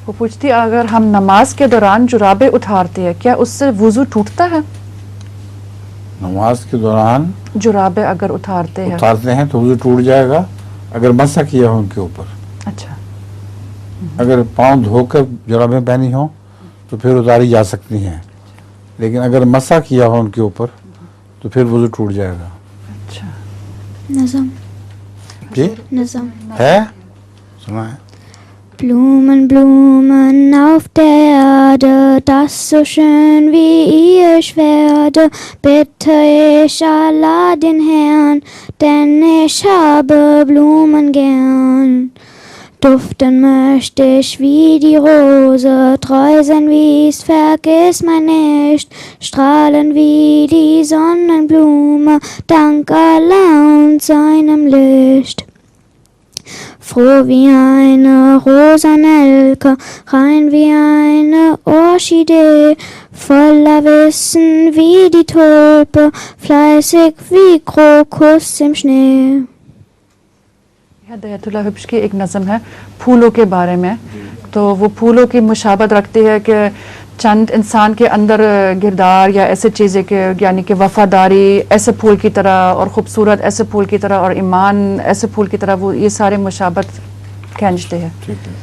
वो पूछती है अगर हम नमाज के दौरान जुराबे उतारते हैं क्या उससे वुजू टूटता है? नमाज के दौरान जुराबे अगर उतारते हैं तो वुजू टूट जाएगा अगर मसा किया हो उनके ऊपर। अच्छा, अगर पाँव धोकर जुराबें पहनी हो तो फिर उतारी जा सकती हैं, लेकिन अगर मसा किया हो उनके ऊपर तो फिर वुजू टूट जाएगा। अच्छा। नज़म जी नज़म है, सुना है। Blumen, Blumen auf der Erde, das so schön wie ich werde, bitte ich Allah den Herrn, denn ich habe Blumen gern. Duften möchte ich wie die Rose, treu sein wie's vergiss mein nicht, strahlen wie die Sonnenblume, dank Allah und seinem Licht. Froh wie eine Rosanelke, rein wie eine Orchidee, voller Wissen wie die Tulpe, fleißig wie Krokus im Schnee. हदायतुल्लाह हिब्श की एक नज़म है फूलों के बारे में, तो वो फूलों की मुशाबत रखती है कि चंद इंसान के अंदर किरदार या ऐसे चीज़ें के यानी कि वफादारी ऐसे फूल की तरह और ख़ूबसूरत ऐसे फूल की तरह और ईमान ऐसे फूल की तरह, वो ये सारे मुशाबत खींचते हैं। ठीक है।